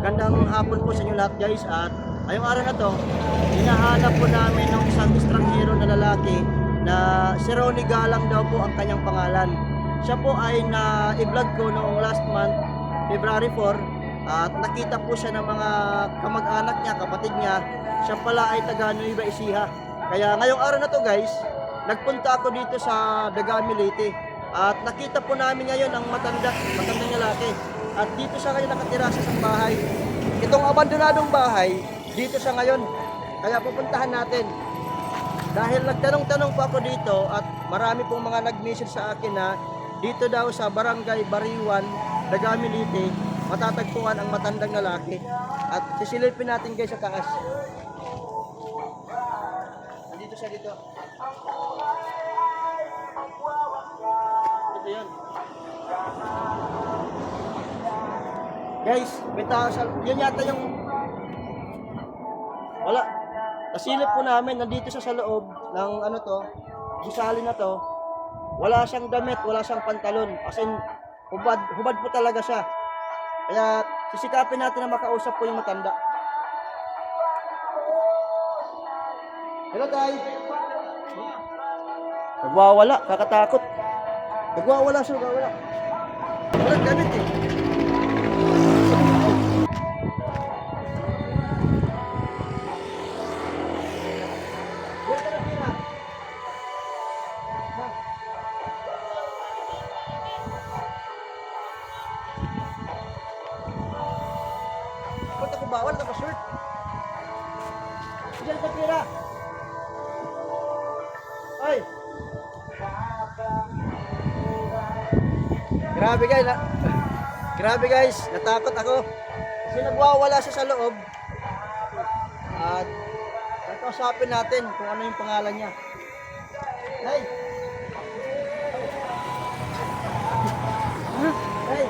Magandang hapon po sa inyo lahat guys, at ngayong araw na to, hinahanap po namin ng isang estranghero na lalaki na si Ronnie Galang daw po ang kanyang pangalan. Siya po ay na-vlog ko noong last month, February 4, at nakita po siya ng mga kamag-anak niya, kapatid niya. Siya pala ay taga Nueva Ecija. Kaya ngayong araw na to guys, nagpunta ako dito sa Dagami Leyte. At nakita po namin ngayon ang matandang lalaki. At dito siya ngayon nakatira sa isang bahay. Itong abandonadong bahay, dito siya ngayon. Kaya pupuntahan natin. Dahil nagtanong-tanong po ako dito at marami pong mga nag-message sa akin na dito daw sa Barangay Bariwan, Dagami Leyte, matatagpuan ang matandang lalaki. At sisilipin natin guys sa taas. Nandito siya dito. Ito yun. Guys, may tao sa... Yun yata yung... Wala. Nasilip po namin, nandito siya sa loob ng ano to, gusali na to. Wala siyang damit, wala siyang pantalon. As in, hubad po talaga siya. Kaya sisikapin natin na makausap po yung matanda. Hello, tay. Nagwawala, kakatakot. Nagwawala siya, nagwawala. Walang damit eh. Ba't ako bawal? Naka-shirt. Diyan sa pira. Ay! Grabe guys, natakot ako. Kasi nagwawala siya sa loob. At kakausapin natin kung ano yung pangalan niya. Hey! Hey!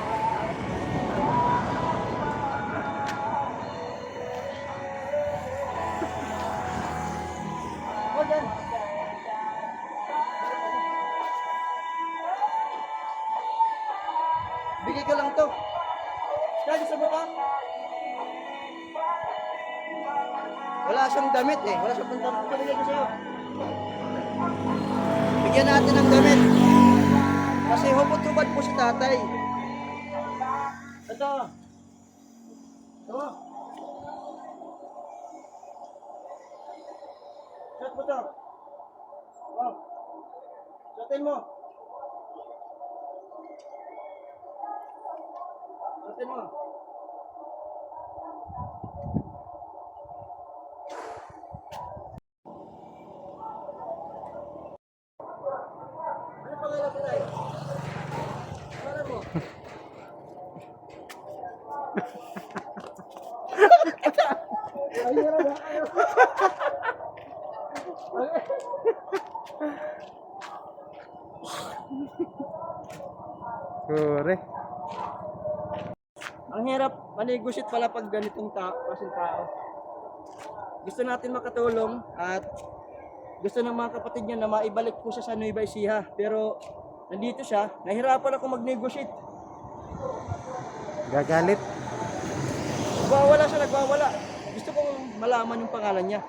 Oh, dyan. Bigay ko lang to. Kaya sa mukha. Wala siyang damit eh. Wala siyang pantalon. Bigay ko sa'yo. Bigyan natin ng damit. Kasi hubad-hubad po si tatay. Ito. Ito. Shot mo to. Oh. Shotin mo. Shotin mo. Ano pangalan mo tayo? Pangalan mo? Ayun na kayo. Kore. Ang hirap manigusit pala pag ganitong klaseng tao. Gusto natin makatulong at gusto ng mga kapatid niya na maibalik po siya sa Nueva Ecija. Pero nandito siya, nahirapan ako mag-negotiate. Gagalit. Nagwawala siya, nagwawala. Gusto kong malaman yung pangalan niya.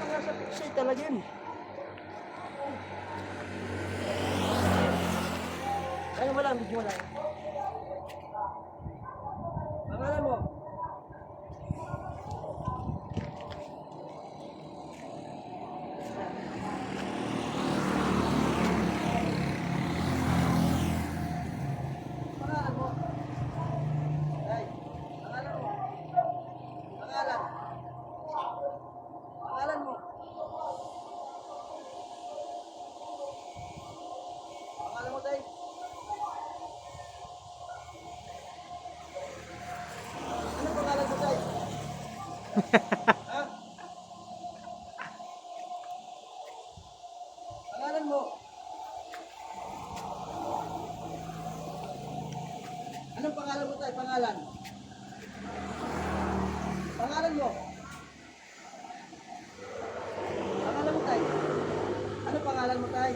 Nasa picture talaga yun. Ay, wala, medyo wala. Pangalan mo? Pangalan mo? Ay, pangalan mo? Pangalan? Pangalan mo? Pangalan mo, tay? Anong pangalan mo, tay? Ha? Pangalan mo? Anong pangalan mo, tay? Pangalan? Pangalan mo? Pangalan mo, tay? Ano pangalan mo, tay?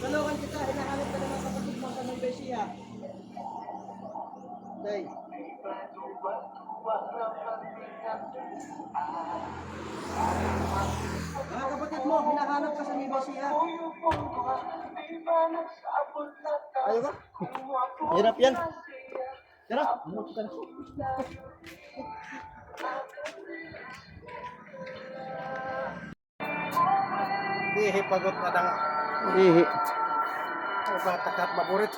Tulungan kita, hinahanap ka ng mga kapatid mo sa Nueva Ecija. Messiah. Day. Mga kapatid mo, hinahanap ka sa ni Messiah. Ayaw ka? Hirap yan. Tara. Ihi pagot ka ng Ihi. takat maburit.